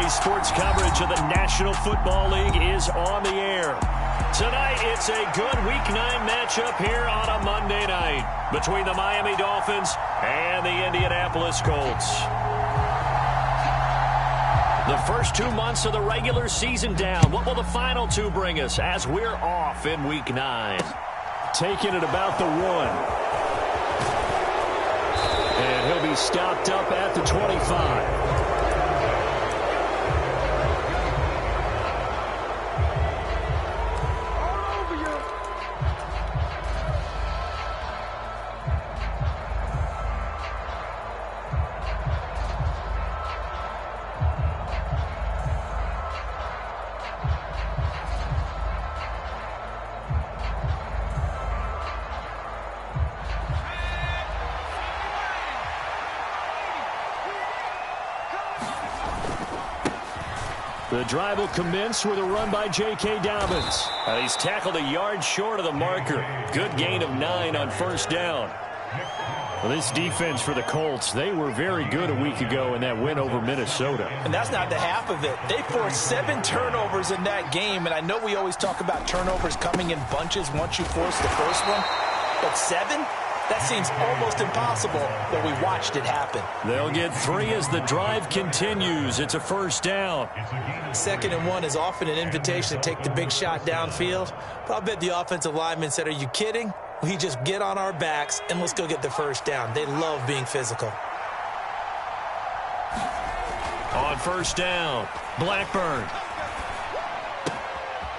Daily sports coverage of the National Football League is on the air. Tonight, it's a good Week 9 matchup here on a Monday night between the Miami Dolphins and the Indianapolis Colts. The first 2 months of the regular season down. What will the final two bring us as we're off in Week 9? Taking it about the 1. And he'll be stopped up at the 25. The drive will commence with a run by J.K. Dobbins. He's tackled a yard short of the marker. Good gain of 9 on first down. Well, this defense for the Colts, they were very good a week ago in that win over Minnesota. And that's not the half of it. They forced 7 turnovers in that game, and I know we always talk about turnovers coming in bunches once you force the first one, but 7? That seems almost impossible, but we watched it happen. They'll get 3 as the drive continues. It's a first down. 2nd and 1 is often an invitation to take the big shot downfield. But I'll bet the offensive lineman said, are you kidding? We just get on our backs and let's go get the first down. They love being physical. On first down, Blackburn.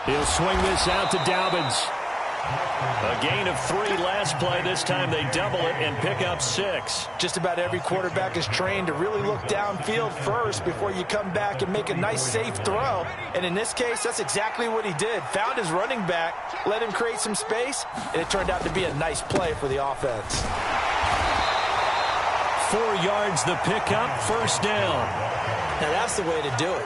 He'll swing this out to Dobbins. A gain of 3 last play. This time they double it and pick up 6. Just about every quarterback is trained to really look downfield first before you come back and make a nice, safe throw. And in this case, that's exactly what he did. Found his running back, let him create some space, and it turned out to be a nice play for the offense. 4 yards the pickup, first down. Now that's the way to do it.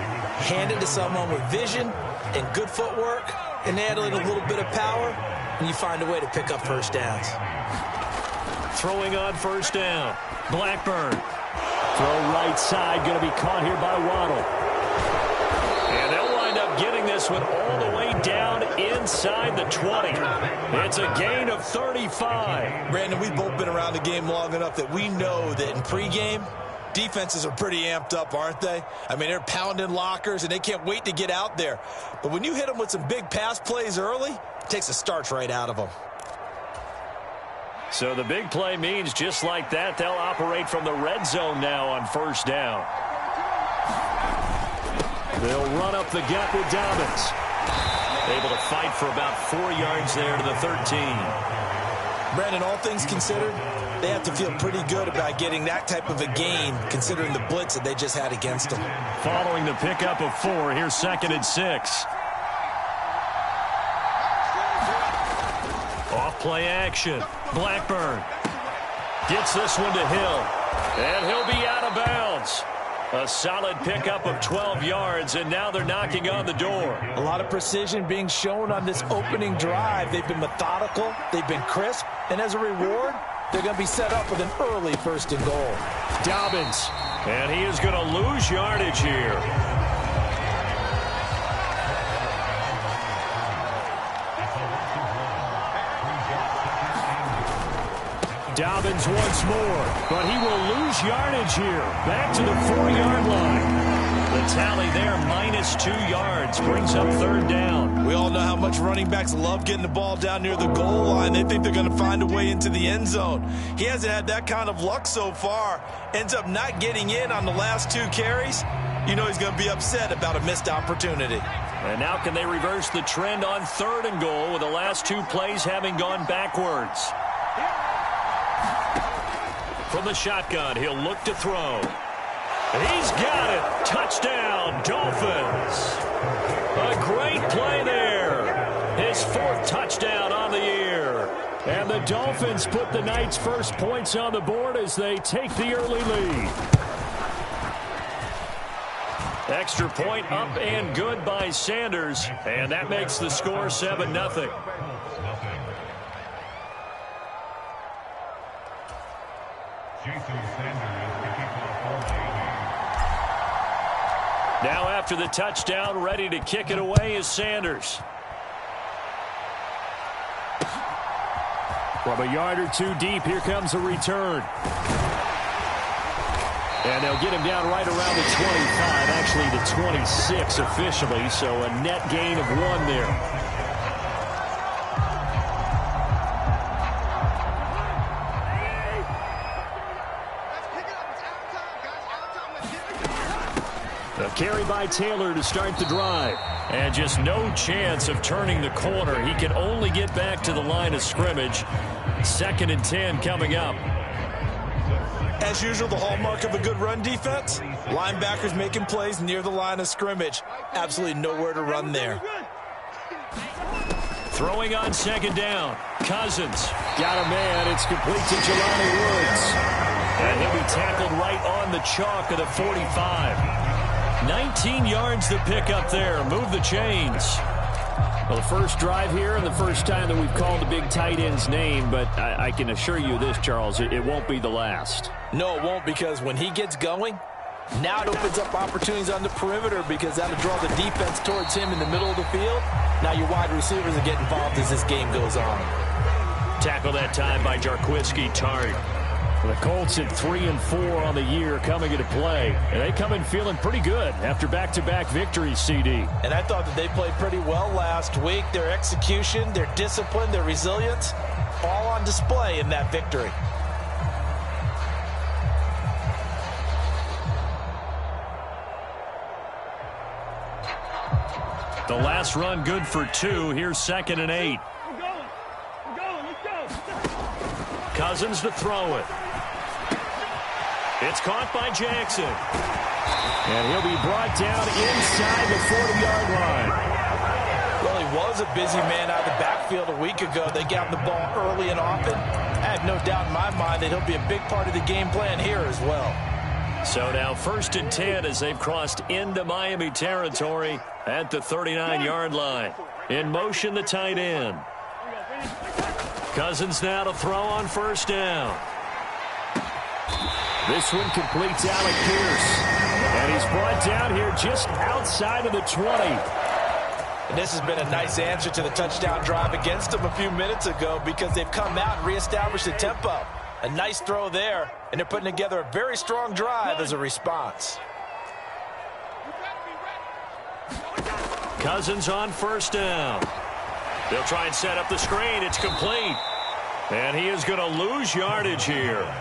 Hand it to someone with vision and good footwork, and add a little bit of power, and you find a way to pick up first downs. Throwing on first down, Blackburn. Throw right side, going to be caught here by Waddle. And they'll wind up getting this one all the way down inside the 20. It's a gain of 35. Brandon, we've both been around the game long enough that we know that in pregame, defenses are pretty amped up, aren't they? I mean, they're pounding lockers, and they can't wait to get out there. But when you hit them with some big pass plays early, it takes the starch right out of them. So the big play means just like that, they'll operate from the red zone now on first down. They'll run up the gut with Dobbins. Able to fight for about 4 yards there to the 13. Brandon, all things considered, they have to feel pretty good about getting that type of a gain, considering the blitz that they just had against them. Following the pickup of 4, here's 2nd and 6. Off play action. Blackburn gets this one to Hill, and he'll be out of bounds. A solid pickup of 12 yards, and now they're knocking on the door. A lot of precision being shown on this opening drive. They've been methodical, they've been crisp, and as a reward, they're going to be set up with an early 1st and goal. Dobbins, and he is going to lose yardage here. Dobbins once more, but he will lose yardage here. Back to the 4-yard line. The tally there, -2 yards, brings up 3rd down. We all know how much running backs love getting the ball down near the goal line. They think they're going to find a way into the end zone. He hasn't had that kind of luck so far. Ends up not getting in on the last 2 carries. You know he's going to be upset about a missed opportunity. And now can they reverse the trend on 3rd and goal with the last 2 plays having gone backwards? From the shotgun, he'll look to throw. He's got it. Touchdown, Dolphins. A great play there. His 4th touchdown on the year. And the Dolphins put the night's first points on the board as they take the early lead. Extra point up and good by Sanders. And that makes the score 7-0. Now after the touchdown, ready to kick it away is Sanders. From a yard or two deep, here comes a return. And they'll get him down right around the 25, actually the 26 officially, so a net gain of 1 there. A carry by Taylor to start the drive. And just no chance of turning the corner. He can only get back to the line of scrimmage. 2nd and 10 coming up. As usual, the hallmark of a good run defense, linebackers making plays near the line of scrimmage. Absolutely nowhere to run there. Throwing on 2nd down. Cousins. Got a man. It's complete to Jelani Woods. And he'll be tackled right on the chalk of the 45. 19 yards to pick up there. Move the chains. Well, the first drive here and the first time that we've called the big tight end's name, but I can assure you this, Charles, it won't be the last. No, it won't, because when he gets going, now it opens up opportunities on the perimeter, because that'll draw the defense towards him in the middle of the field. Now your wide receivers will get involved as this game goes on. Tackle that time by Jarquiski Tart. The Colts at 3-4 on the year coming into play. And they come in feeling pretty good after back-to-back victories, CD. And I thought that they played pretty well last week. Their execution, their discipline, their resilience, all on display in that victory. The last run good for 2. Here's 2nd and 8. We're going. Let's go. Cousins to throw it. It's caught by Jackson. And he'll be brought down inside the 40-yard line. Well, he was a busy man out of the backfield a week ago. They got him the ball early and often. I have no doubt in my mind that he'll be a big part of the game plan here as well. So now 1st and 10 as they've crossed into Miami territory at the 39-yard line. In motion, the tight end. Cousins now to throw on 1st down. This one completes Alec Pierce. And he's brought down here just outside of the 20. And this has been a nice answer to the touchdown drive against them a few minutes ago, because they've come out and reestablished the tempo. A nice throw there, and they're putting together a very strong drive as a response. Cousins on 1st down. They'll try and set up the screen. It's complete. And he is going to lose yardage here.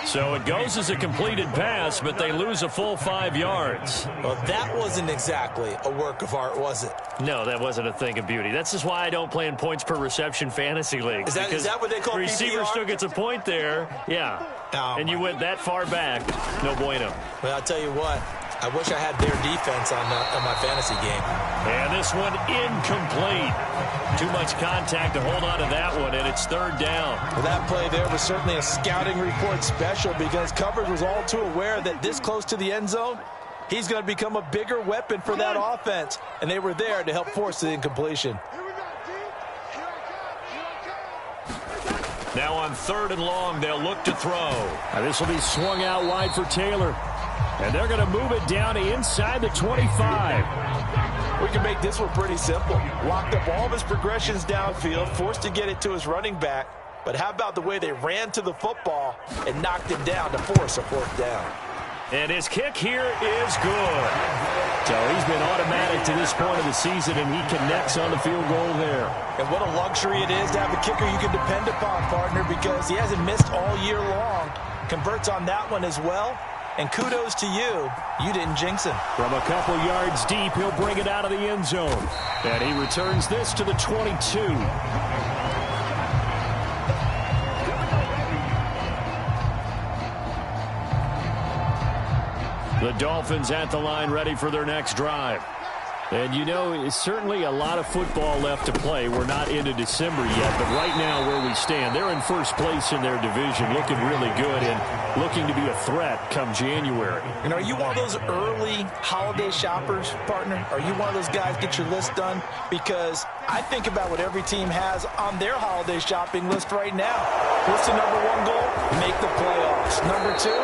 So it goes as a completed pass, but they lose a full 5 yards. Well, that wasn't exactly a work of art, was it? No, that wasn't a thing of beauty. That's just why I don't play in points per reception fantasy leagues. Is that what they call receiver PPR? still gets a point there. Yeah. Oh, and you went that far back. No bueno. Well, I'll tell you what. I wish I had their defense on my fantasy game. And this one incomplete. Too much contact to hold on to that one, and it's 3rd down. Well, that play there was certainly a scouting report special, because coverage was all too aware that this close to the end zone, he's going to become a bigger weapon for that offense, and they were there to help force the incompletion. Now on 3rd and long, they'll look to throw. Now this will be swung out wide for Taylor. And they're going to move it down to inside the 25. We can make this one pretty simple. Locked up all of his progressions downfield, forced to get it to his running back. But how about the way they ran to the football and knocked him down to force a 4th down? And his kick here is good. So he's been automatic to this point of the season, and he connects on the field goal there. And what a luxury it is to have a kicker you can depend upon, partner, because he hasn't missed all year long. Converts on that one as well. And kudos to you. You didn't jinx him. From a couple yards deep, he'll bring it out of the end zone. And he returns this to the 22. The Dolphins at the line, ready for their next drive. And, you know, it's certainly a lot of football left to play. We're not into December yet, but right now where we stand, they're in first place in their division, looking really good and looking to be a threat come January. And are you one of those early holiday shoppers, partner? Are you one of those guys get your list done? Because I think about what every team has on their holiday shopping list right now. What's the #1 goal? Make the playoffs. #2,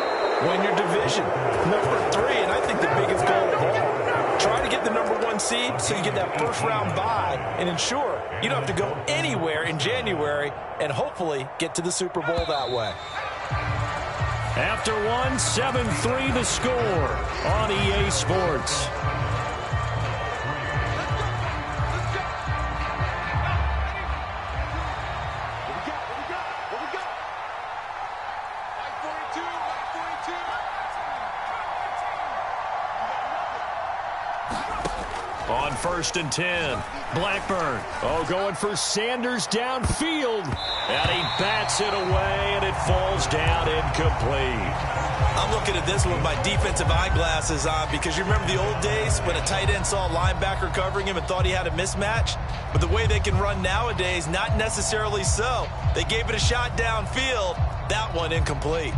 win your division. #3, and I think the biggest goal of all, the #1 seed so you get that first-round bye and ensure you don't have to go anywhere in January and hopefully get to the Super Bowl that way. After one, 7-3 the score on EA Sports. On 1st and 10, Blackburn. Going for Sanders downfield. And he bats it away, and it falls down incomplete. I'm looking at this with my defensive eyeglasses on because you remember the old days when a tight end saw a linebacker covering him and thought he had a mismatch? But the way they can run nowadays, not necessarily so. They gave it a shot downfield. That one incomplete.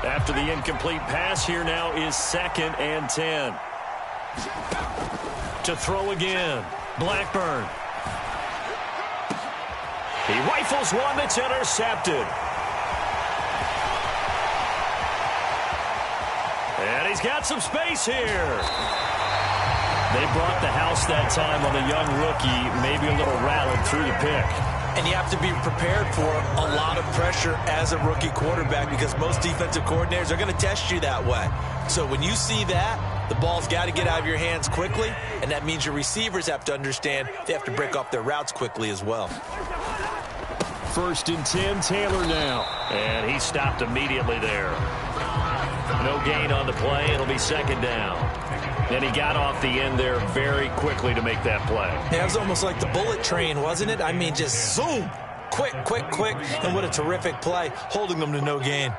After the incomplete pass, here now is 2nd and 10. To throw again, Blackburn. He rifles one that's intercepted. And he's got some space here. They brought the house that time on the young rookie, maybe a little rattled through the pick. And you have to be prepared for a lot of pressure as a rookie quarterback because most defensive coordinators are going to test you that way. So when you see that, the ball's got to get out of your hands quickly, and that means your receivers have to understand they have to break off their routes quickly as well. 1st and 10, Taylor now. And he stopped immediately there. No gain on the play. It'll be 2nd down. And he got off the end there very quickly to make that play. Yeah, it was almost like the bullet train, wasn't it? I mean, just zoom. Quick, quick, quick. And what a terrific play, holding them to no gain.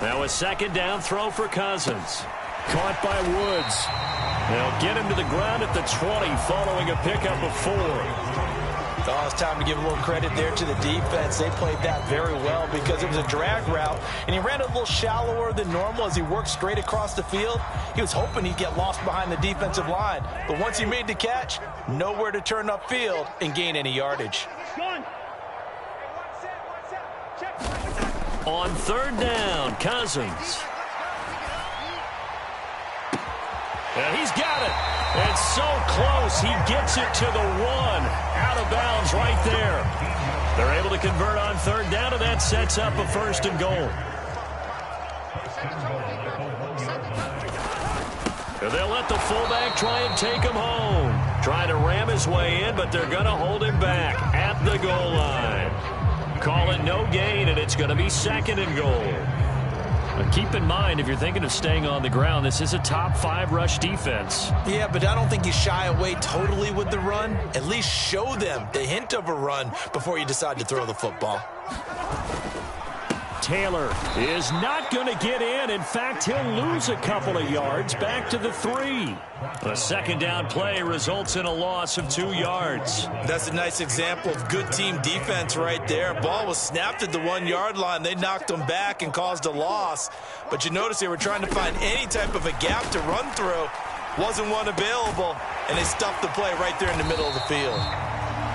Now a 2nd down throw for Cousins. Caught by Woods. They'll get him to the ground at the 20 following a pickup of 4. Oh, it's time to give a little credit there to the defense. They played that very well because it was a drag route, and he ran a little shallower than normal as he worked straight across the field. He was hoping he'd get lost behind the defensive line, but once he made the catch, nowhere to turn upfield and gain any yardage. On 3rd down, Cousins. And he's got it. And so close, he gets it to the 1. Out of bounds right there. They're able to convert on 3rd down, and that sets up a 1st and goal. And they'll let the fullback try and take him home. Trying to ram his way in, but they're going to hold him back at the goal line. Call it no gain, and it's going to be 2nd and goal. But keep in mind, if you're thinking of staying on the ground, this is a top 5 rush defense. Yeah, but I don't think you shy away totally with the run. At least show them the hint of a run before you decide to throw the football. Taylor is not going to get in. In fact, he'll lose a couple of yards back to the 3. A 2nd down play results in a loss of 2 yards. That's a nice example of good team defense right there. Ball was snapped at the 1-yard line. They knocked them back and caused a loss. But you notice they were trying to find any type of a gap to run through. Wasn't one available, and they stuffed the play right there in the middle of the field.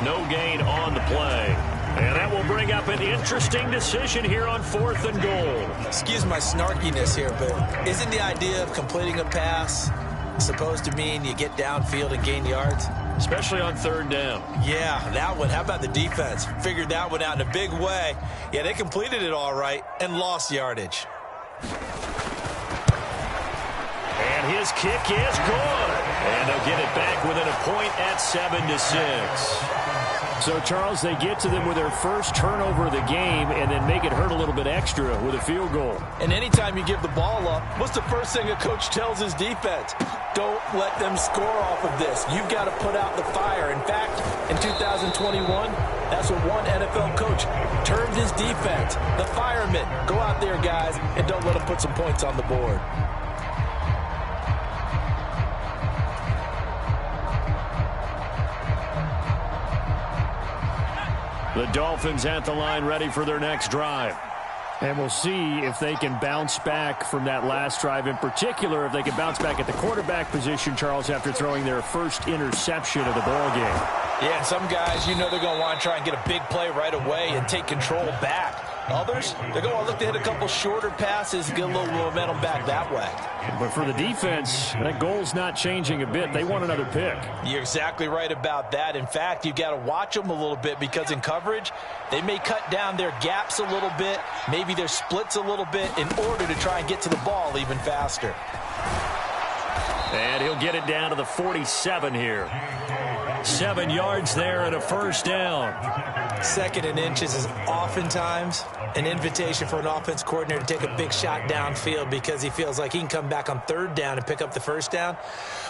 No gain on the play. And that will bring up an interesting decision here on 4th and goal. Excuse my snarkiness here, but isn't the idea of completing a pass supposed to mean you get downfield and gain yards? Especially on 3rd down. Yeah, that one. How about the defense? Figured that one out in a big way. Yeah, they completed it all right and lost yardage. And his kick is good. And they'll get it back within a point at 7-6. So, Charles, they get to them with their first turnover of the game and then make it hurt a little bit extra with a field goal. And anytime you give the ball up, what's the first thing a coach tells his defense? Don't let them score off of this. You've got to put out the fire. In fact, in 2021, that's what one NFL coach termed his defense. The firemen. Go out there, guys, and don't let them put some points on the board. The Dolphins at the line ready for their next drive. And we'll see if they can bounce back from that last drive, in particular if they can bounce back at the quarterback position, Charles, after throwing their first interception of the ball game. Yeah, some guys, you know they're going to want to try and get a big play right away and take control back. Others, they're going to look to hit a couple shorter passes, get a little momentum back that way. But for the defense, that goal's not changing a bit. They want another pick. You're exactly right about that. In fact, you've got to watch them a little bit because in coverage, they may cut down their gaps a little bit, maybe their splits a little bit in order to try and get to the ball even faster. And he'll get it down to the 47 here. 7 yards there and a first down. 2nd and inches is oftentimes an invitation for an offense coordinator to take a big shot downfield because he feels like he can come back on 3rd down and pick up the first down.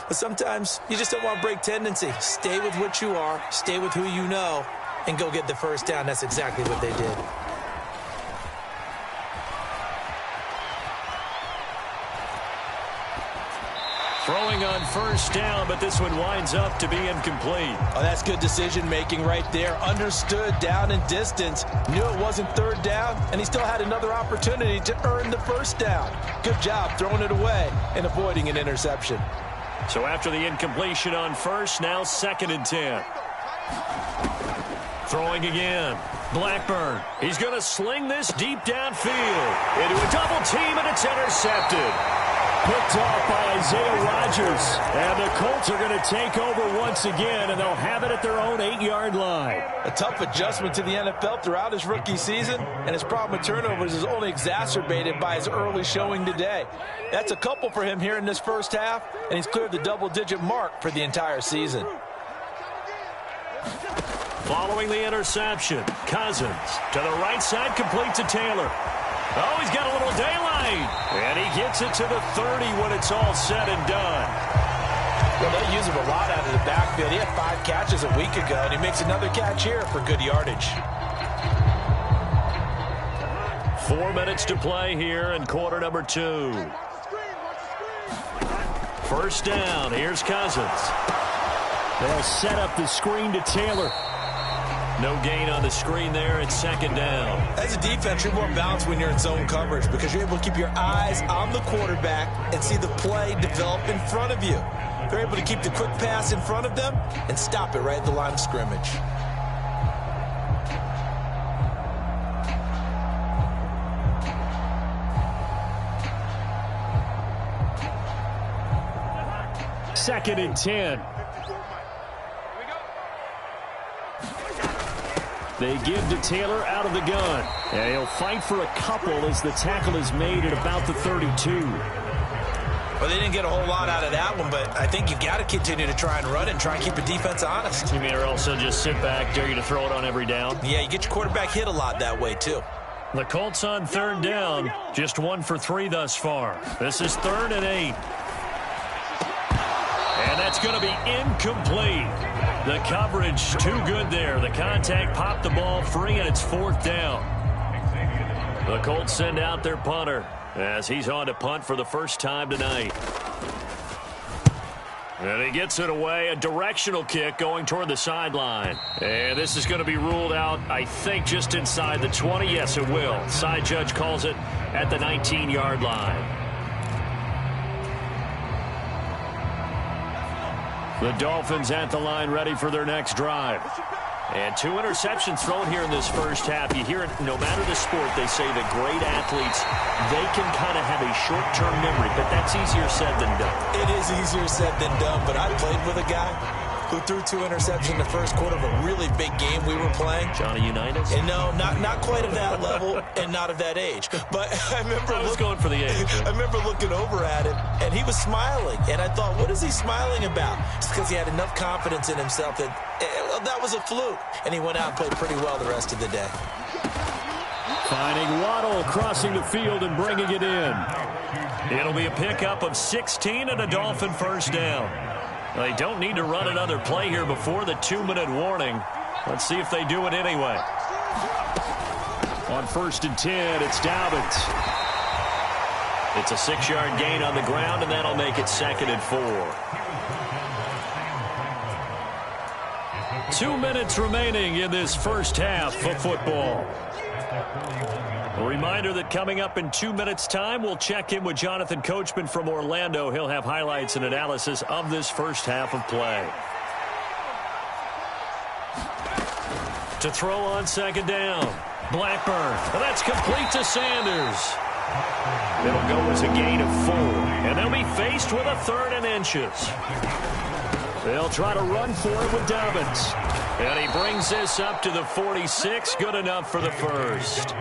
But sometimes you just don't want to break tendency. Stay with what you are, stay with who you know, and go get the first down. That's exactly what they did. Throwing on first down, but this one winds up to be incomplete. Oh, that's good decision-making right there. Understood down and distance. Knew it wasn't 3rd down, and he still had another opportunity to earn the first down. Good job throwing it away and avoiding an interception. So after the incompletion on first, now 2nd and 10. Throwing again. Blackburn. He's going to sling this deep downfield into a double team, and it's intercepted. Picked off by Isaiah Rodgers. And the Colts are going to take over once again, and they'll have it at their own 8-yard line. A tough adjustment to the NFL throughout his rookie season, and his problem with turnovers is only exacerbated by his early showing today. That's a couple for him here in this first half, and he's cleared the double-digit mark for the entire season. Following the interception, Cousins to the right side, complete to Taylor. Oh, he's got a little daylight. And he gets it to the 30 when it's all said and done. Well, they use him a lot out of the backfield. He had 5 catches a week ago, and he makes another catch here for good yardage. 4 minutes to play here in quarter number 2. First down. Here's Cousins. They'll set up the screen to Taylor. No gain on the screen there. It's 2nd down. As a defense, you're more balanced when you're in zone coverage because you're able to keep your eyes on the quarterback and see the play develop in front of you. They're able to keep the quick pass in front of them and stop it right at the line of scrimmage. Second and 10. They give to Taylor out of the gun. And he'll fight for a couple as the tackle is made at about the 32. Well, they didn't get a whole lot out of that one, but I think you've got to continue to try and run and try and keep the defense honest. You mean or also just sit back, dare you to throw it on every down? Yeah, you get your quarterback hit a lot that way, too. The Colts on 3rd down, just 1 for 3 thus far. This is 3rd and 8. And that's going to be incomplete. The coverage too good there. The contact popped the ball free, and it's 4th down. The Colts send out their punter as he's on to punt for the first time tonight. And he gets it away, a directional kick going toward the sideline. And this is going to be ruled out, I think, just inside the 20. Yes, it will. Side judge calls it at the 19-yard line. The Dolphins at the line ready for their next drive. And 2 interceptions thrown here in this first half. You hear it, no matter the sport, they say that great athletes, they can kind of have a short-term memory, but that's easier said than done. It is easier said than done, but I played with a guy who threw 2 interceptions in the first quarter of a really big game we were playing. Johnny Unitas? And no, not quite of that level and not of that age. But I remember going for the age. I remember looking over at him, and he was smiling. And I thought, what is he smiling about? Just because he had enough confidence in himself that that was a fluke. And he went out and played pretty well the rest of the day. Finding Waddle crossing the field and bringing it in. It'll be a pickup of 16 and a Dolphin first down. They don't need to run another play here before the 2-minute warning. Let's see if they do it anyway. On 1st and 10, it's Dobbins. It's a 6-yard gain on the ground, and that'll make it 2nd and 4. 2 minutes remaining in this first half of football. A reminder that coming up in 2 minutes' time, we'll check in with Jonathan Coachman from Orlando. He'll have highlights and analysis of this first half of play. To throw on second down. Blackburn. Well, that's complete to Sanders. It'll go as a gain of 4. And they'll be faced with a 3rd and inches. They'll try to run for it with Dobbins. And he brings this up to the 46. Good enough for the first.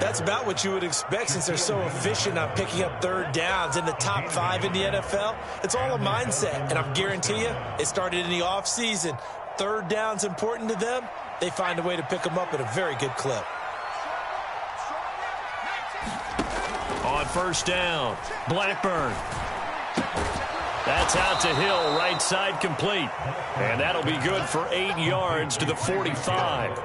That's about what you would expect since they're so efficient on picking up 3rd downs in the top 5 in the NFL. It's all a mindset, and I guarantee you it started in the offseason. 3rd down's important to them. They find a way to pick them up at a very good clip. On first down, Blackburn. That's out to Hill, right side complete. And that'll be good for 8 yards to the 45.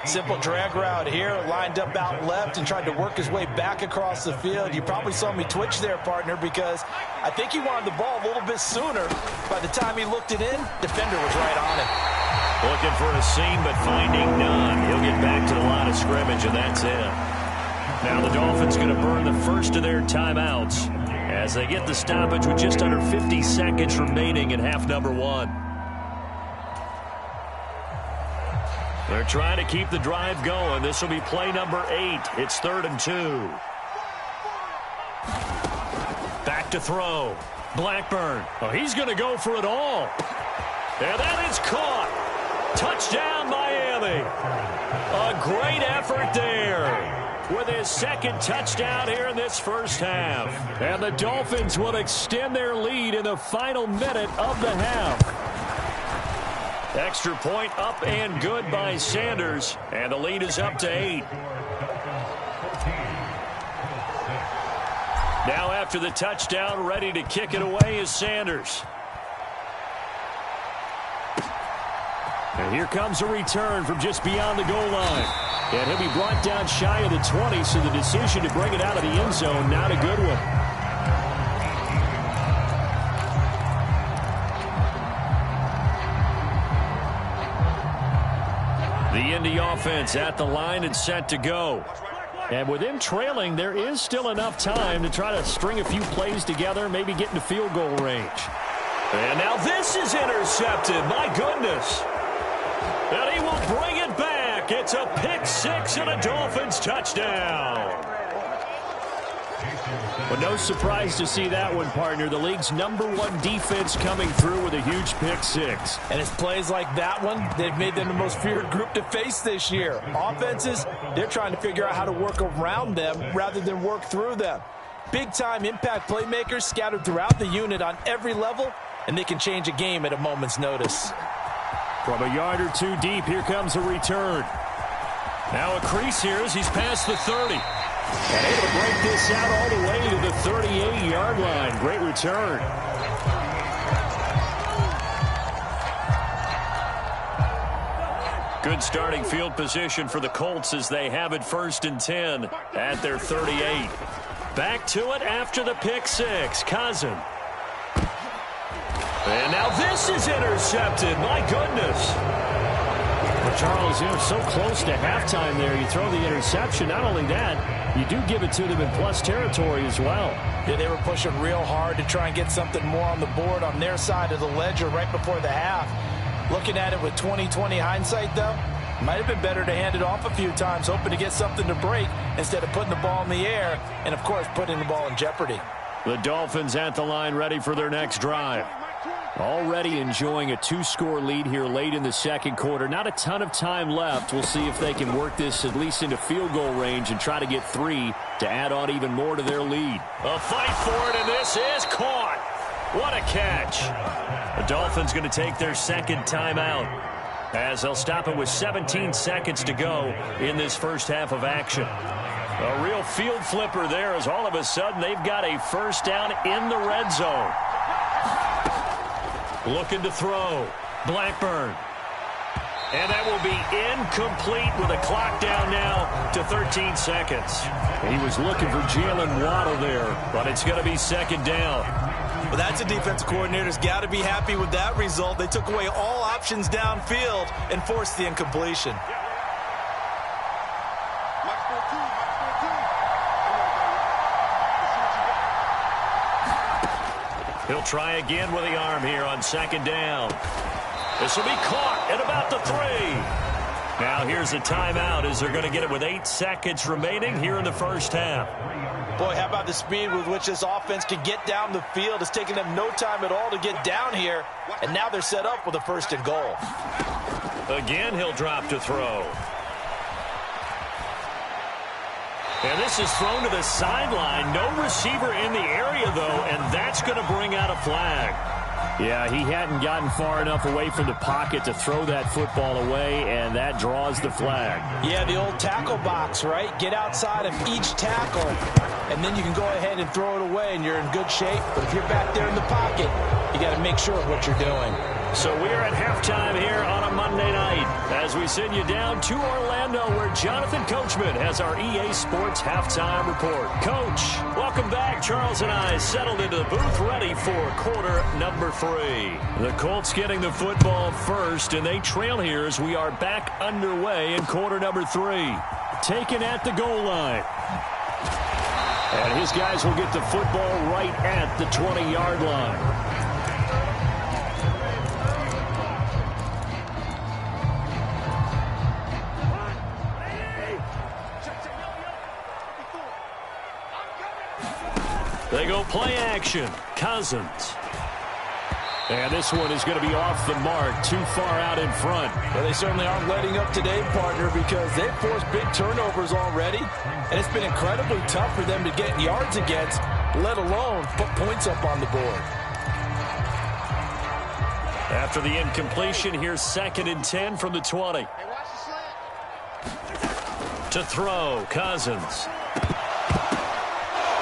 Simple drag route here, lined up out left and tried to work his way back across the field. You probably saw me twitch there, partner, because I think he wanted the ball a little bit sooner. By the time he looked it in, defender was right on him. Looking for a seam, but finding none. He'll get back to the line of scrimmage, and that's it. Now the Dolphins going to burn the first of their timeouts as they get the stoppage with just under 50 seconds remaining in half number 1. They're trying to keep the drive going. This will be play number 8. It's 3rd and 2. Back to throw. Blackburn. Oh, he's going to go for it all. And that is caught. Touchdown, Miami. A great effort there with his 2nd touchdown here in this first half. And the Dolphins will extend their lead in the final minute of the half. Extra point up and good by Sanders, and the lead is up to 8. Now after the touchdown, ready to kick it away is Sanders. And here comes a return from just beyond the goal line. And he'll be brought down shy of the 20, so the decision to bring it out of the end zone, not a good one. The Indy offense at the line and set to go. And with him trailing, there is still enough time to try to string a few plays together, maybe get into field goal range. And now this is intercepted. My goodness. And he will bring it back. It's a pick 6 and a Dolphins touchdown. Well, no surprise to see that one, partner. The league's #1 defense coming through with a huge pick 6. And it's plays like that one, they've made them the most feared group to face this year. Offenses, they're trying to figure out how to work around them rather than work through them. Big-time impact playmakers scattered throughout the unit on every level, and they can change a game at a moment's notice. From a yard or 2 deep, here comes a return. Now a crease here as he's past the 30. And able to break this out all the way to the 38-yard line. Great return. Good starting field position for the Colts as they have it 1st and 10 at their 38. Back to it after the pick 6. Cousin. And now this is intercepted. My goodness. Well, Charles, you're so close to halftime there. You throw the interception. Not only that, you do give it to them in plus territory as well. Yeah, they were pushing real hard to try and get something more on the board on their side of the ledger right before the half. Looking at it with 20/20 hindsight, though, might have been better to hand it off a few times, hoping to get something to break instead of putting the ball in the air and, of course, putting the ball in jeopardy. The Dolphins at the line ready for their next drive. Already enjoying a 2-score lead here late in the second quarter. Not a ton of time left. We'll see if they can work this at least into field goal range and try to get 3 to add on even more to their lead. A fight for it, and this is caught. What a catch. The Dolphins going to take their 2nd timeout as they'll stop it with 17 seconds to go in this first half of action. A real field flipper there as all of a sudden they've got a first down in the red zone. Looking to throw. Blackburn. And that will be incomplete with a clock down now to 13 seconds. He was looking for Jalen Waddle there, but it's going to be 2nd down. Well, that's a defensive coordinator's got to be happy with that result. They took away all options downfield and forced the incompletion. Watch for 2. He'll try again with the arm here on second down. This will be caught at about the 3. Now here's a timeout as they're going to get it with 8 seconds remaining here in the first half. Boy, how about the speed with which this offense can get down the field? It's taking them no time at all to get down here, and now they're set up with a 1st and goal. Again, he'll drop to throw. And this is thrown to the sideline. No receiver in the area, though, and that's going to bring out a flag. Yeah, he hadn't gotten far enough away from the pocket to throw that football away, and that draws the flag. Yeah, the old tackle box, right? Get outside of each tackle, and then you can go ahead and throw it away, and you're in good shape. But if you're back there in the pocket, you got to make sure of what you're doing. So we're at halftime here on a Monday night as we send you down to Orlando where Jonathan Coachman has our EA Sports halftime report. Coach, welcome back. Charles and I settled into the booth ready for quarter number 3. The Colts getting the football first, and they trail here as we are back underway in quarter number 3. Taken at the goal line. And his guys will get the football right at the 20-yard line. They go play action. Cousins. And this one is going to be off the mark, too far out in front. Well, they certainly aren't letting up today, partner, because they've forced big turnovers already, and it's been incredibly tough for them to get yards against, let alone put points up on the board. After the incompletion, here's 2nd and 10 from the 20. To throw, Cousins.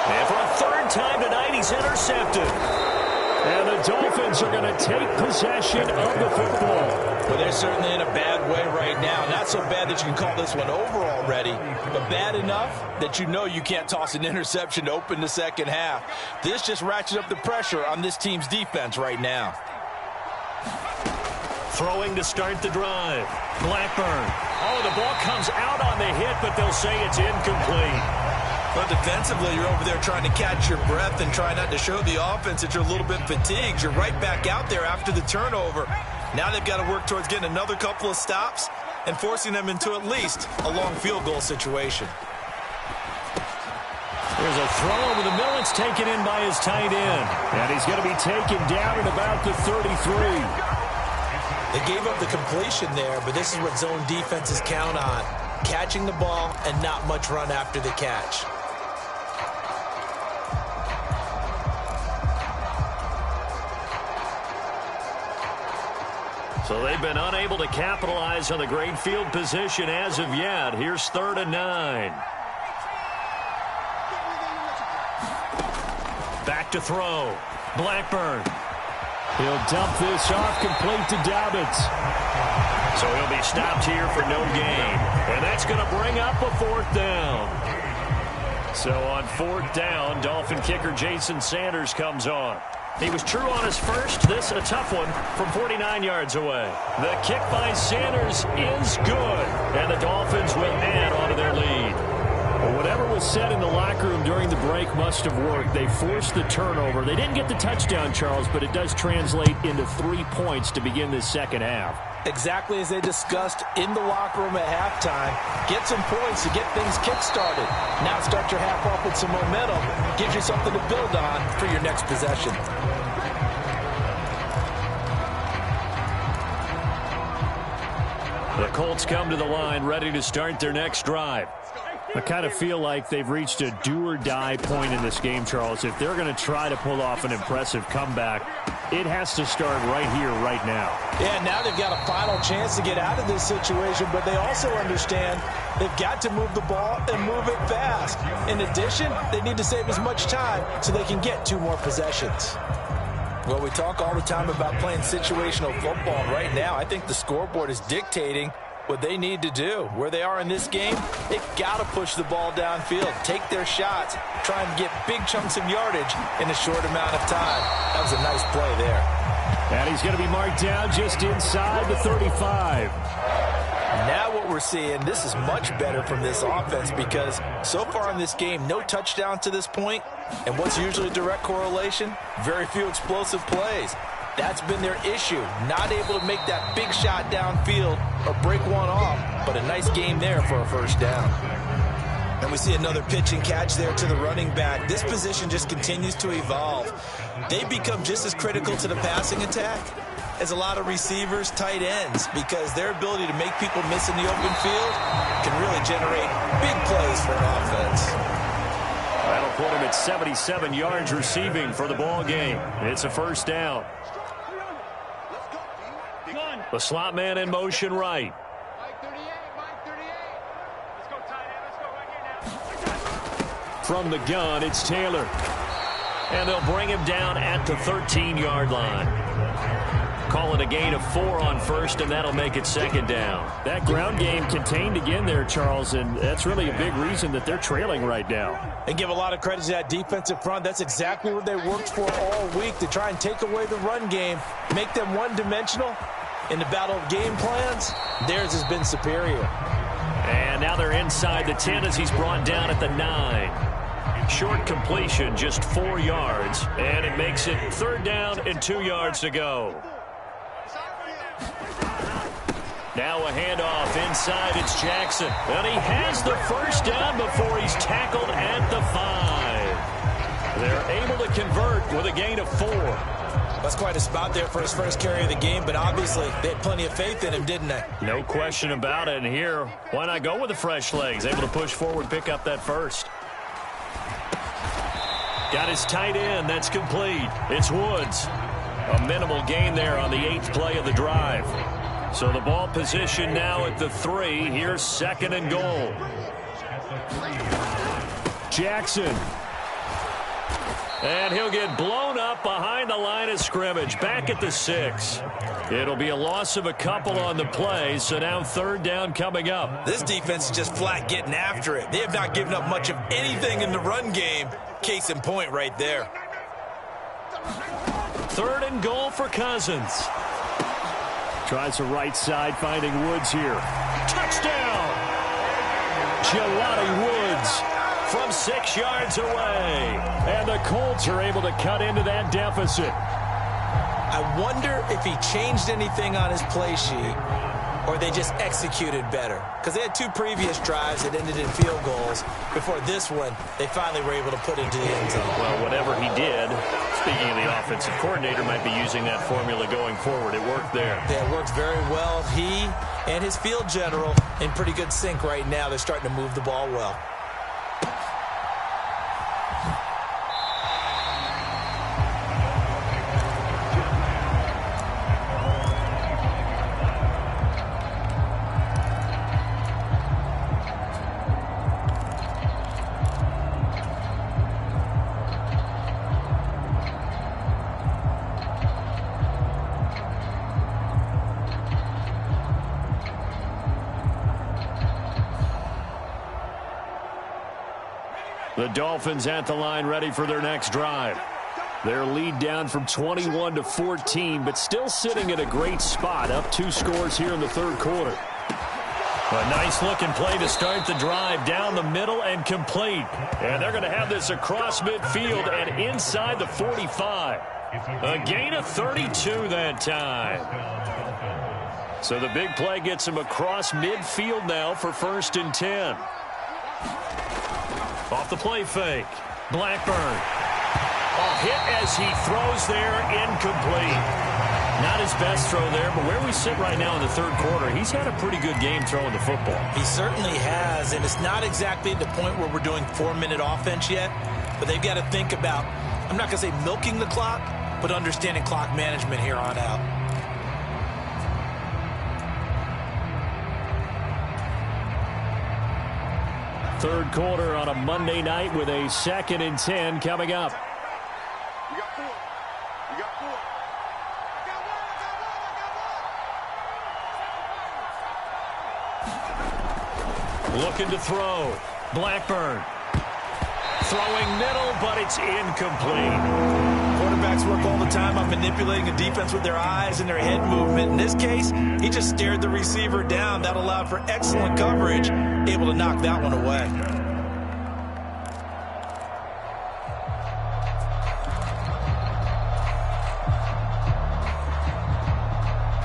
And for a 3rd time tonight, he's intercepted. And the Dolphins are going to take possession of the football. Well, they're certainly in a bad way right now. Not so bad that you can call this one over already, but bad enough that you know you can't toss an interception to open the second half. This just ratchets up the pressure on this team's defense right now. Throwing to start the drive. Blackburn. Oh, the ball comes out on the hit, but they'll say it's incomplete. But defensively, you're over there trying to catch your breath and try not to show the offense that you're a little bit fatigued. You're right back out there after the turnover. Now they've got to work towards getting another couple of stops and forcing them into at least a long field goal situation. There's a throw over the middle. It's taken in by his tight end. And he's going to be taken down at about the 33. They gave up the completion there, but this is what zone defenses count on. Catching the ball and not much run after the catch. So they've been unable to capitalize on the great field position as of yet. Here's 3rd and 9. Back to throw. Blackburn. He'll dump this off complete to Dobbins. So he'll be stopped here for no gain. And that's going to bring up a 4th down. So on 4th down, Dolphin kicker Jason Sanders comes on. He was true on his first. This a tough one from 49 yards away. The kick by Sanders is good. And the Dolphins will add on to their lead. Well, whatever was said in the locker room during the break must have worked. They forced the turnover. They didn't get the touchdown, Charles, but it does translate into 3 points to begin this second half. Exactly as they discussed in the locker room at halftime. Get some points to get things kick-started. Now start your half off with some momentum. Gives you something to build on for your next possession. The Colts come to the line ready to start their next drive. I kind of feel like they've reached a do-or-die point in this game, Charles. If they're going to try to pull off an impressive comeback, it has to start right here, right now. Yeah, now they've got a final chance to get out of this situation, but they also understand they've got to move the ball and move it fast. In addition, they need to save as much time so they can get 2 more possessions. Well, we talk all the time about playing situational football. Right now, I think the scoreboard is dictating what they need to do. Where they are in this game, they've got to push the ball downfield, take their shots, try and get big chunks of yardage in a short amount of time. That was a nice play there. And he's going to be marked down just inside the 35. Now what we're seeing, this is much better from this offense because so far in this game, no touchdowns to this point. And what's usually a direct correlation? Very few explosive plays. That's been their issue. Not able to make that big shot downfield or break one off, but a nice game there for a first down. And we see another pitch and catch there to the running back. This position just continues to evolve. They become just as critical to the passing attack as a lot of receivers, tight ends, because their ability to make people miss in the open field can really generate big plays for an offense. That'll put him at 77 yards receiving for the ball game. It's a first down. The slot man in motion right. From the gun, it's Taylor. And they'll bring him down at the 13-yard line. Call it a gain of 4 on first, and that'll make it second down. That ground game contained again there, Charles, and that's really a big reason that they're trailing right now. And give a lot of credit to that defensive front. That's exactly what they worked for all week, to try and take away the run game, make them one-dimensional. In the battle of game plans, theirs has been superior. And now they're inside the 10 as he's brought down at the 9. Short completion, just 4 yards, and it makes it third down and 2 yards to go. Now a handoff inside, it's Jackson. And he has the first down before he's tackled at the 5. They're able to convert with a gain of 4. That's quite a spot there for his first carry of the game, but obviously they had plenty of faith in him, didn't they? No question about it. And here, why not go with the fresh legs? Able to push forward, pick up that first. Got his tight end. That's complete. It's Woods. A minimal gain there on the 8th play of the drive. So the ball position now at the 3. Here's second and goal. Jackson. And he'll get blown up behind the line of scrimmage. Back at the 6. It'll be a loss of a couple on the play, so now third down coming up. This defense is just flat getting after it. They have not given up much of anything in the run game. Case in point right there. Third and goal for Cousins. Tries the right side, finding Woods here. Touchdown! Jelani Woods from 6 yards away. And the Colts are able to cut into that deficit. I wonder if he changed anything on his play sheet or they just executed better. Because they had 2 previous drives that ended in field goals. Before this one, they finally were able to put into the end zone. Well, whatever he did, speaking of the offensive coordinator, might be using that formula going forward. It worked there. Yeah, it worked very well. He and his field general in pretty good sync right now. They're starting to move the ball well. The Dolphins at the line, ready for their next drive. Their lead down from 21 to 14, but still sitting at a great spot, up 2 scores here in the third quarter. A nice-looking play to start the drive, down the middle and complete. And they're going to have this across midfield and inside the 45. A gain of 32 that time. So the big play gets him across midfield now for 1st and 10. Off the play fake. Blackburn. A hit as he throws there, incomplete. Not his best throw there, but where we sit right now in the third quarter, he's had a pretty good game throwing the football. He certainly has, and it's not exactly at the point where we're doing 4-minute offense yet, but they've got to think about, I'm not going to say milking the clock, but understanding clock management here on out. Third quarter on a Monday night with a 2nd and 10 coming up. You got 4. You got 4. Looking to throw. Blackburn. Throwing middle, but it's incomplete. quarterbacks work all the time on manipulating a defense with their eyes and their head movement. In this case, he just stared the receiver down. That allowed for excellent coverage, able to knock that one away.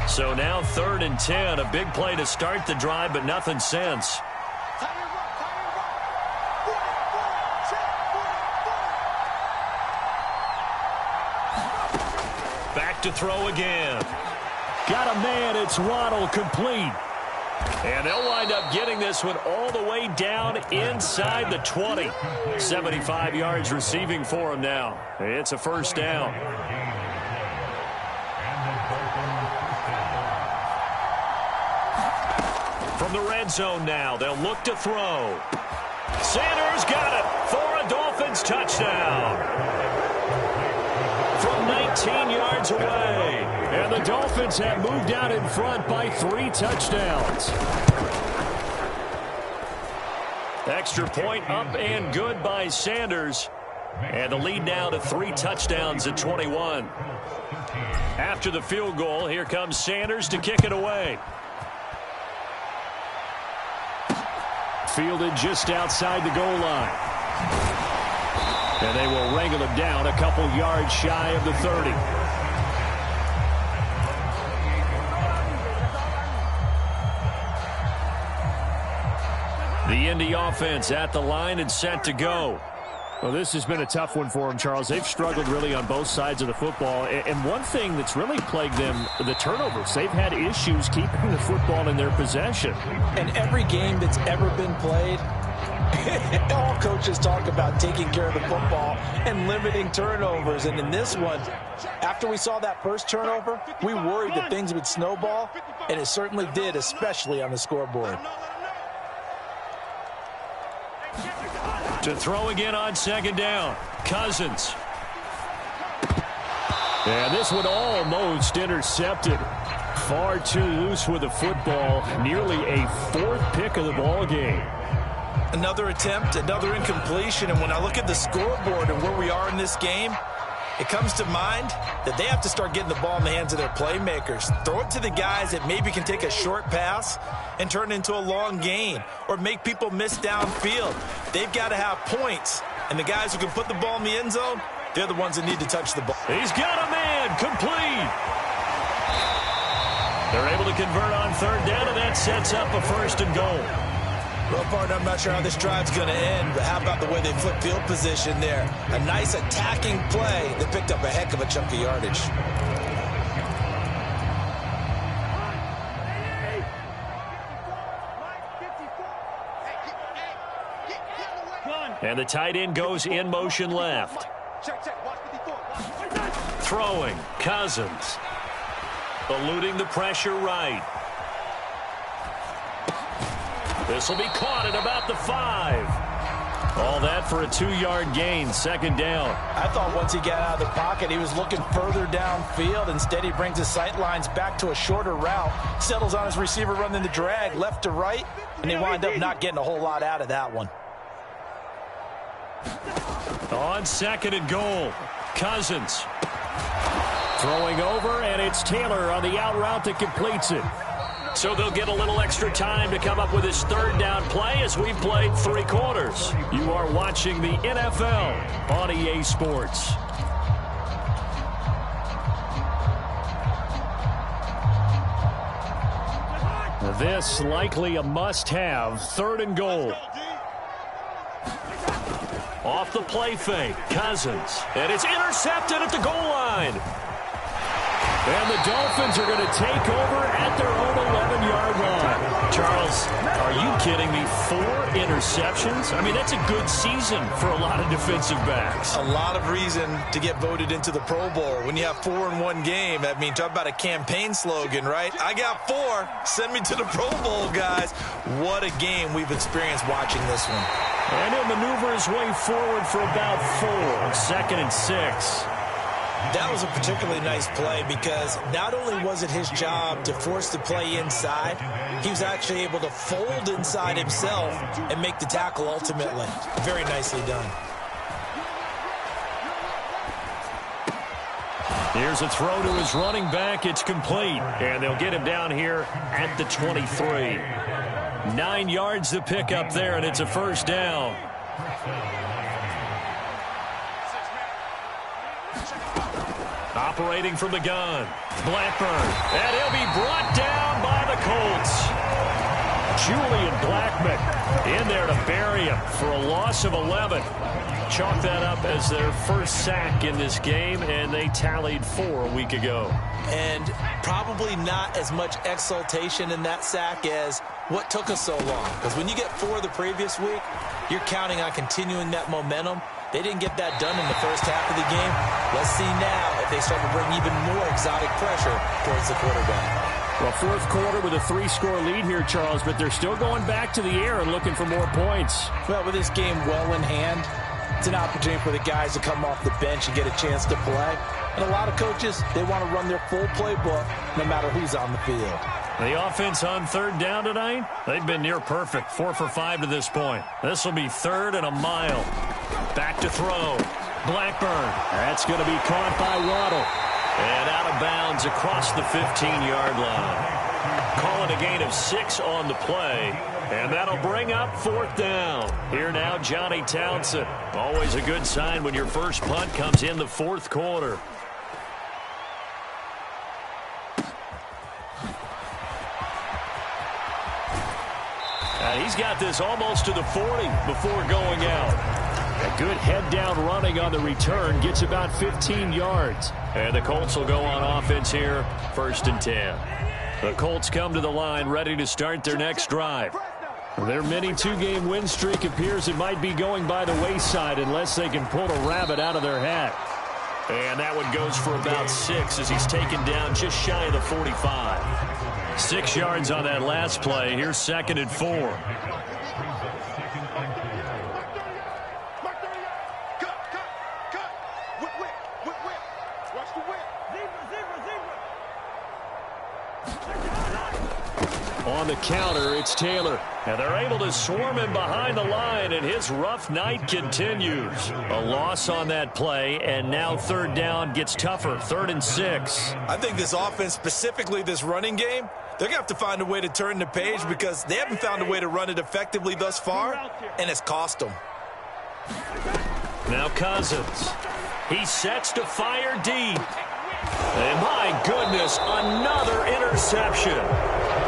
So now 3rd and 10, a big play to start the drive, but nothing since. Back to throw again. Got a man, it's Waddle, complete. And they'll wind up getting this one all the way down inside the 20. 75 yards receiving for him now. It's a first down. From the red zone now, they'll look to throw. Sanders got it for a Dolphins touchdown. From 19 yards away. And the Dolphins have moved out in front by 3 touchdowns. Extra point up and good by Sanders. And the lead now to 3 touchdowns at 21. After the field goal, here comes Sanders to kick it away. Fielded just outside the goal line. And they will wrangle him down a couple yards shy of the 30. The Indy offense at the line and set to go. Well, this has been a tough one for them, Charles. They've struggled really on both sides of the football. And one thing that's really plagued them, the turnovers. They've had issues keeping the football in their possession. And every game that's ever been played, all coaches talk about taking care of the football and limiting turnovers. And in this one, after we saw that first turnover, we worried that things would snowball, and it certainly did, especially on the scoreboard. To throw again on 2nd down. Cousins. And this one almost intercepted. Far too loose with the football. Nearly a 4th pick of the ball game. Another attempt, another incompletion. And when I look at the scoreboard and where we are in this game, it comes to mind that they have to start getting the ball in the hands of their playmakers. Throw it to the guys that maybe can take a short pass and turn it into a long gain or make people miss downfield. They've got to have points. And the guys who can put the ball in the end zone, they're the ones that need to touch the ball. He's got a man, complete. They're able to convert on 3rd down, and that sets up a 1st and goal. Well, partner, I'm not sure how this drive's going to end, but how about the way they flip field position there? A nice attacking play that picked up a heck of a chunk of yardage. And the tight end goes in motion left. Throwing, Cousins. Eluding the pressure right. This will be caught at about the 5. All that for a 2-yard gain, 2nd down. I thought once he got out of the pocket, he was looking further downfield. Instead, he brings his sight lines back to a shorter route, settles on his receiver running the drag left to right, and he wound up not getting a whole lot out of that one. On 2nd and goal, Cousins. Throwing over, and it's Taylor on the out route that completes it. So they'll get a little extra time to come up with his 3rd down play as we've played 3 quarters. You are watching the NFL on EA Sports. This likely a must-have, 3rd and goal. Off the play fake, Cousins. And it's intercepted at the goal line. And the Dolphins are going to take over at their own 11-yard line. Charles, are you kidding me? 4 interceptions? I mean, that's a good season for a lot of defensive backs. A lot of reason to get voted into the Pro Bowl. When you have 4 in one game, I mean, talk about a campaign slogan, right? I got 4. Send me to the Pro Bowl, guys. What a game we've experienced watching this one. And he'll maneuver his way forward for about 4. 2nd and 6. That was a particularly nice play because not only was it his job to force the play inside, he was actually able to fold inside himself and make the tackle ultimately. Very nicely done. Here's a throw to his running back. It's complete. And they'll get him down here at the 23. 9 yards to pick up there, and it's a first down. Operating from the gun, Blackburn. And he'll be brought down by the Colts. Julian Blackman in there to bury him for a loss of 11. Chalk that up as their first sack in this game, and they tallied 4 a week ago. And probably not as much exultation in that sack as what took us so long. Because when you get 4 the previous week, you're counting on continuing that momentum. They didn't get that done in the first half of the game. Let's see now if they start to bring even more exotic pressure towards the quarterback. Well, fourth quarter with a 3-score lead here, Charles, but they're still going back to the air and looking for more points. Well, with this game well in hand, it's an opportunity for the guys to come off the bench and get a chance to play. And a lot of coaches, they want to run their full playbook no matter who's on the field. The offense on third down tonight, they've been near perfect. 4 for 5 to this point. This will be 3rd and a mile. Back to throw. Blackburn. That's going to be caught by Waddle. And out of bounds across the 15-yard line. Calling a gain of 6 on the play. And that'll bring up 4th down. Here now, Johnny Townsend. Always a good sign when your first punt comes in the 4th quarter. He's got this almost to the 40 before going out. A good head-down running on the return gets about 15 yards. And the Colts will go on offense here, 1st and 10. The Colts come to the line ready to start their next drive. Their mini 2-game win streak appears it might be going by the wayside unless they can pull a rabbit out of their hat. And that one goes for about 6 as he's taken down just shy of the 45. 6 yards on that last play. Here's 2nd and 4. On the counter, it's Taylor. And they're able to swarm him behind the line, and his rough night continues. A loss on that play, and now 3rd down gets tougher. 3rd and 6. I think this offense, specifically this running game, they're going to have to find a way to turn the page because they haven't found a way to run it effectively thus far, and it's cost them. Now Cousins. He sets to fire deep. And my goodness, another interception.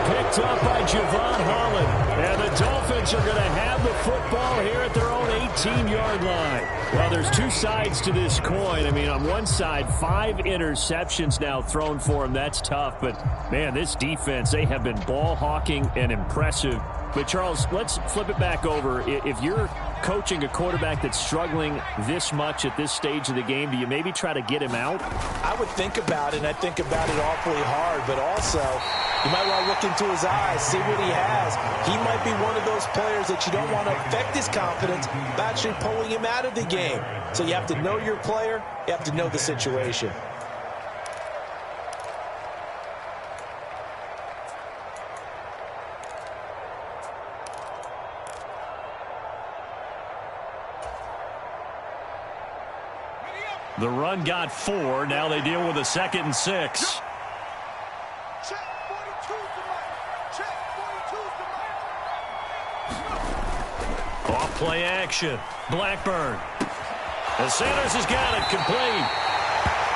Picked up by Javon Holland. And the Dolphins are going to have the football here at their own 18-yard line. Well, there's 2 sides to this coin. I mean, on one side, 5 interceptions now thrown for him. That's tough. But, man, this defense, they have been ball hawking and impressive. But, Charles, let's flip it back over. If you're coaching a quarterback that's struggling this much at this stage of the game, do you maybe try to get him out? I would think about it, and I think about it awfully hard. But also, you might want to look into his eyes, see what he has. He might be one of those players that you don't want to affect his confidence by actually pulling him out of the game. So you have to know your player. You have to know the situation. The run got 4. Now they deal with a 2nd and 6. Off play action. Blackburn. And Sanders has got it complete.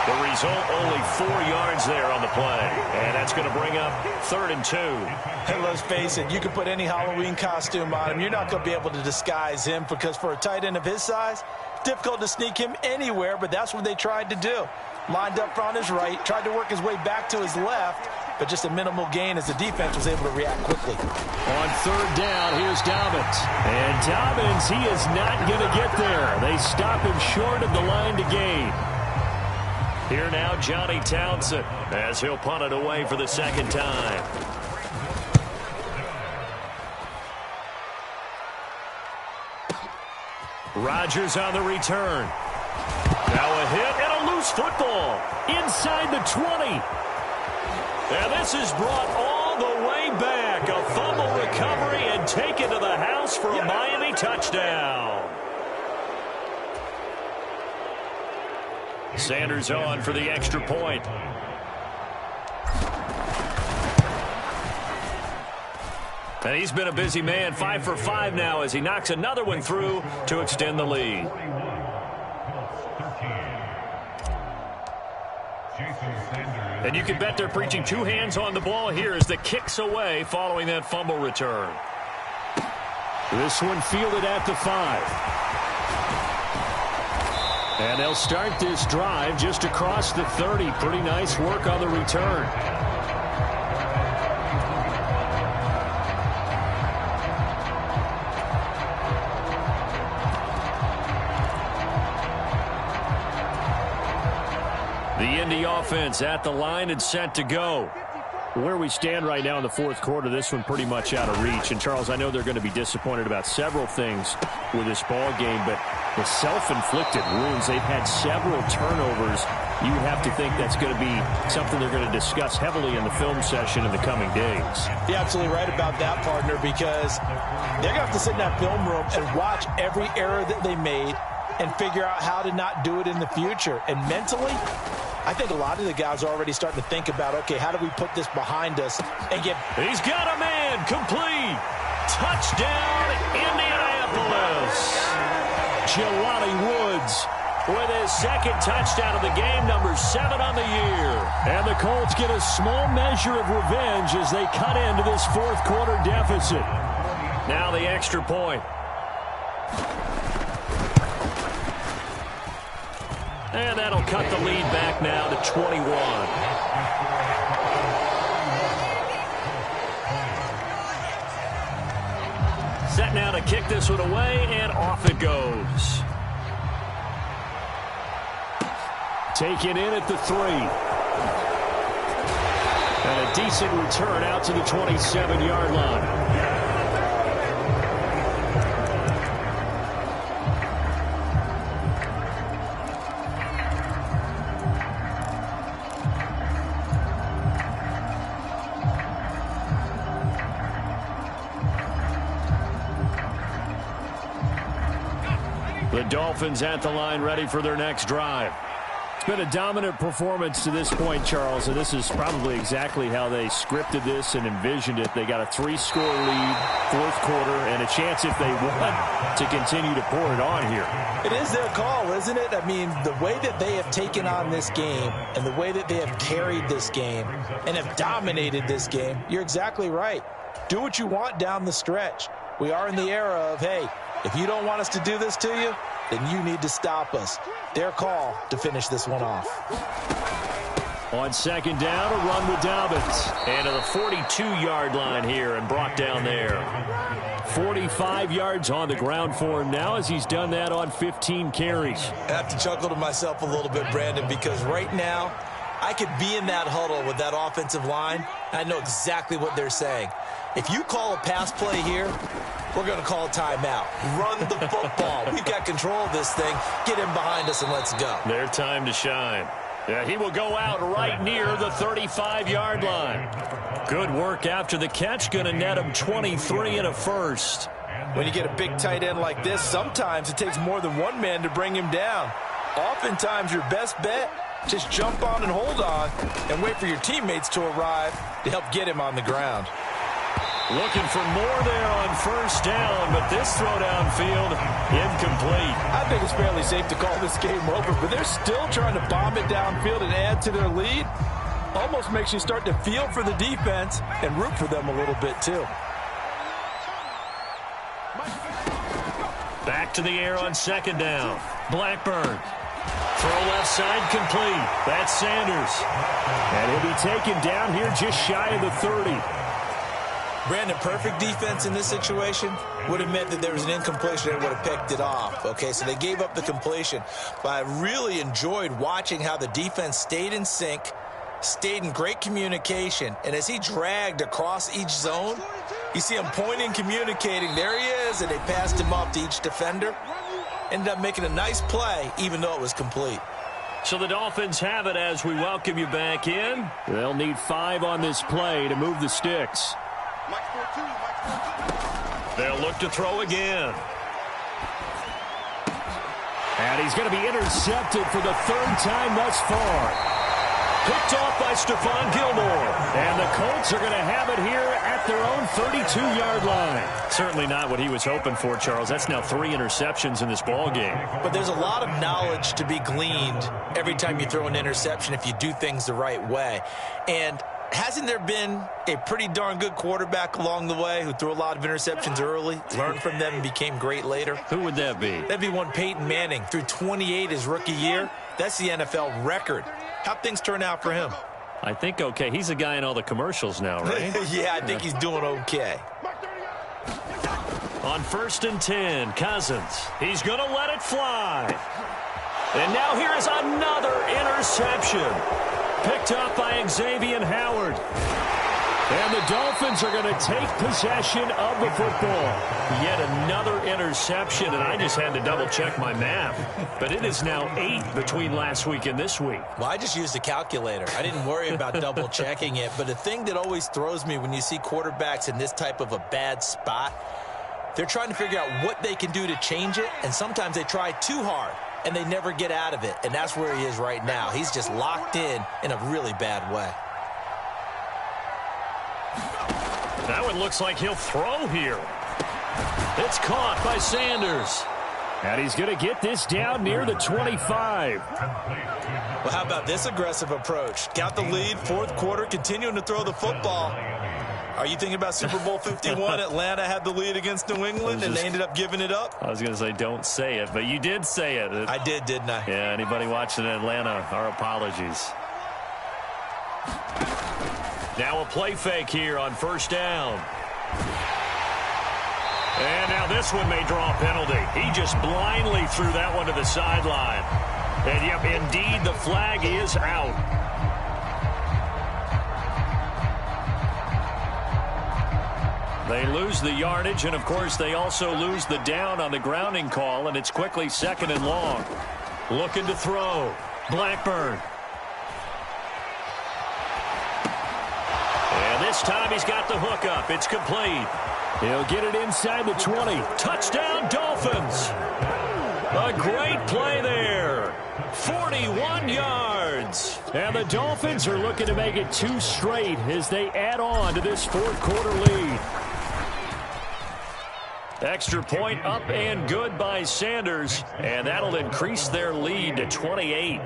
The result, only 4 yards there on the play. And that's going to bring up 3rd and 2. And let's face it, you can put any Halloween costume on him. You're not going to be able to disguise him because for a tight end of his size, difficult to sneak him anywhere, but that's what they tried to do. Lined up on his right, tried to work his way back to his left, but just a minimal gain as the defense was able to react quickly. On 3rd down, here's Dobbins. And Dobbins, he is not going to get there. They stop him short of the line to gain. Here now, Johnny Townsend, as he'll punt it away for the 2nd time. Rodgers on the return. Now a hit and a loose football inside the 20. And this is brought all the way back. A fumble recovery and taken to the house for a Miami touchdown. Sanders on for the extra point. And he's been a busy man, 5 for 5 now as he knocks another one through to extend the lead. And you can bet they're preaching 2 hands on the ball here as the kick's away following that fumble return. This one fielded at the 5. And they'll start this drive just across the 30. Pretty nice work on the return. The Indy offense at the line and set to go. Where we stand right now in the fourth quarter, this one pretty much out of reach. And, Charles, I know they're going to be disappointed about several things with this ball game, but the self-inflicted wounds, they've had several turnovers. You have to think that's going to be something they're going to discuss heavily in the film session in the coming days. You're absolutely right about that, partner, because they're going to have to sit in that film room and watch every error that they made and figure out how to not do it in the future. And mentally, I think a lot of the guys are already starting to think about, okay, how do we put this behind us and get... He's got a man, complete. Touchdown, Indianapolis. Jelani Woods with his second touchdown of the game, number 7 on the year. And the Colts get a small measure of revenge as they cut into this fourth quarter deficit. Now the extra point. And that'll cut the lead back now to 21. Set now to kick this one away, and off it goes. Taken in at the 3. And a decent return out to the 27-yard line. The Dolphins at the line, ready for their next drive. It's been a dominant performance to this point, Charles, and this is probably exactly how they scripted this and envisioned it. They got a 3-score lead, fourth quarter, and a chance if they want to continue to pour it on here. It is their call, isn't it? I mean, the way that they have taken on this game and the way that they have carried this game and have dominated this game, you're exactly right. Do what you want down the stretch. We are in the era of, hey, if you don't want us to do this to you, then you need to stop us. Their call to finish this one off. On second down, a run with Dobbins. And to the 42-yard line here and brought down there. 45 yards on the ground for him now as he's done that on 15 carries. I have to chuckle to myself a little bit, Brandon, because right now I could be in that huddle with that offensive line. I know exactly what they're saying. If you call a pass play here, we're going to call a timeout. Run the football. We've got control of this thing. Get him behind us and let's go. Their time to shine. Yeah, he will go out right near the 35-yard line. Good work after the catch. Going to net him 23 and a first. When you get a big tight end like this, sometimes it takes more than one man to bring him down. Oftentimes, your best bet, just jump on and hold on and wait for your teammates to arrive to help get him on the ground. Looking for more there on first down, but this throw downfield, incomplete. I think it's fairly safe to call this game over, but they're still trying to bomb it downfield and add to their lead. Almost makes you start to feel for the defense and root for them a little bit, too. Back to the air on second down. Blackburn. Throw left side complete. That's Sanders. And he'll be taken down here just shy of the 30. Brandon, perfect defense in this situation would have meant that there was an incompletion and would have picked it off. Okay, so they gave up the completion. But I really enjoyed watching how the defense stayed in sync, stayed in great communication. And as he dragged across each zone, you see him pointing, communicating. There he is, and they passed him up to each defender. Ended up making a nice play, even though it was complete. So the Dolphins have it as we welcome you back in. They'll need 5 on this play to move the sticks. They'll look to throw again. And he's going to be intercepted for the third time thus far. Picked off by Stephon Gilmore. And the Colts are going to have it here at their own 32-yard line. Certainly not what he was hoping for, Charles. That's now 3 interceptions in this ball game. But there's a lot of knowledge to be gleaned every time you throw an interception if you do things the right way. And hasn't there been a pretty darn good quarterback along the way who threw a lot of interceptions early, learned from them, and became great later? Who would that be? That'd be one Peyton Manning. Threw 28 his rookie year. That's the NFL record. How'd things turn out for him? I think okay. He's a guy in all the commercials now, right? Yeah, I think he's doing okay. On 1st and 10, Cousins. He's going to let it fly. And now here is another interception. Picked up by Xavier Howard. And the Dolphins are going to take possession of the football. Yet another interception, and I just had to double-check my math. But it is now 8 between last week and this week. Well, I just used a calculator. I didn't worry about double-checking it. But the thing that always throws me when you see quarterbacks in this type of a bad spot, they're trying to figure out what they can do to change it, and sometimes they try too hard, and they never get out of it. And that's where he is right now. He's just locked in a really bad way. That one looks like he'll throw here. It's caught by Sanders. And he's going to get this down near the 25. Well, how about this aggressive approach? Got the lead, fourth quarter, continuing to throw the football. Are you thinking about Super Bowl 51? Atlanta had the lead against New England, and they ended up giving it up? I was going to say don't say it, but you did say it. I did, didn't I? Yeah, anybody watching Atlanta, our apologies. Now a play fake here on 1st down. And now this one may draw a penalty. He just blindly threw that one to the sideline. And, yep, indeed, the flag is out. They lose the yardage, and, of course, they also lose the down on the grounding call, and it's quickly 2nd and long. Looking to throw. Blackburn. And this time he's got the hook up. It's complete. He'll get it inside the 20. Touchdown, Dolphins. A great play there. 41 yards. And the Dolphins are looking to make it 2 straight as they add on to this fourth quarter lead. Extra point up and good by Sanders, and that'll increase their lead to 28.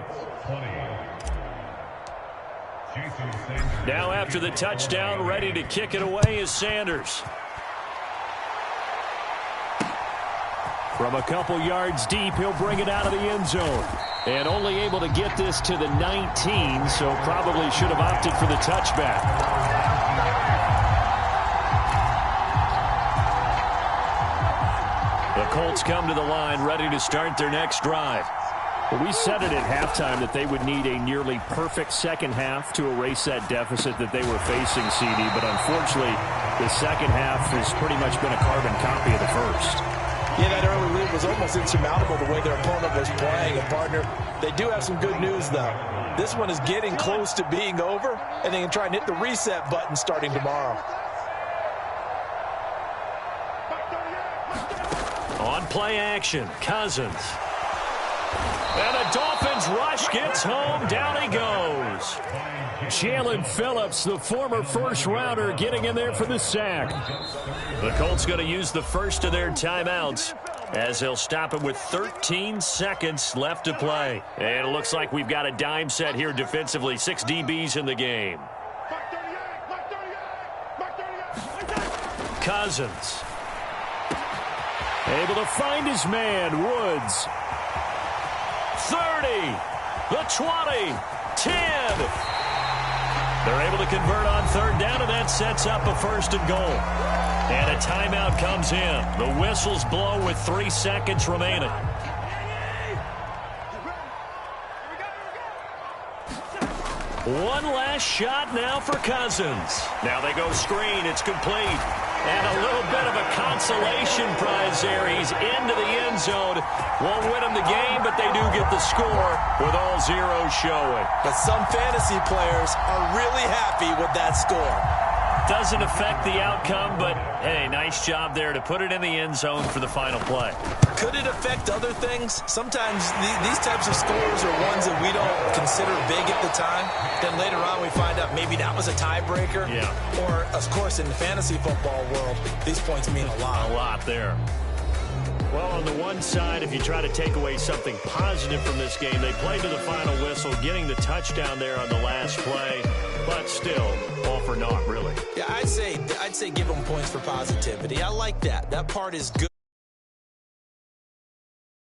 Now after the touchdown, ready to kick it away is Sanders. From a couple yards deep, he'll bring it out of the end zone. And only able to get this to the 19, so probably should have opted for the touchback. The Colts come to the line ready to start their next drive. We said it at halftime that they would need a nearly perfect second half to erase that deficit that they were facing, CD. But unfortunately, the second half has pretty much been a carbon copy of the first. Yeah, that early lead was almost insurmountable the way their opponent was playing. And, partner, they do have some good news, though. This one is getting close to being over, and they can try and hit the reset button starting tomorrow. On play action, Cousins. And the Dolphins rush gets home. Down he goes. Jalen Phillips, the former first-rounder, getting in there for the sack. The Colts going to use the first of their timeouts as they'll stop it with 13 seconds left to play. And it looks like we've got a dime set here defensively. 6 DBs in the game. Cousins. Able to find his man, Woods. 30, the 20, 10. They're able to convert on 3rd down, and that sets up a 1st and goal. And a timeout comes in. The whistles blow with 3 seconds remaining. One last shot now for Cousins. Now they go screen. It's complete. And a little bit of a consolation prize there. He's into the end zone. Won't win them the game, but they do get the score with all zeros showing. But some fantasy players are really happy with that score. doesn't affect the outcome, but, hey, nice job there to put it in the end zone for the final play. Could it affect other things? Sometimes these types of scores are ones that we don't consider big at the time. Then later on we find out maybe that was a tiebreaker. Yeah. Or, of course, in the fantasy football world, these points mean a lot. A lot there. Well, on the one side, if you try to take away something positive from this game, they played to the final whistle, getting the touchdown there on the last play, but still, all for naught, really. Yeah, I'd say give them points for positivity. I like that. That part is good.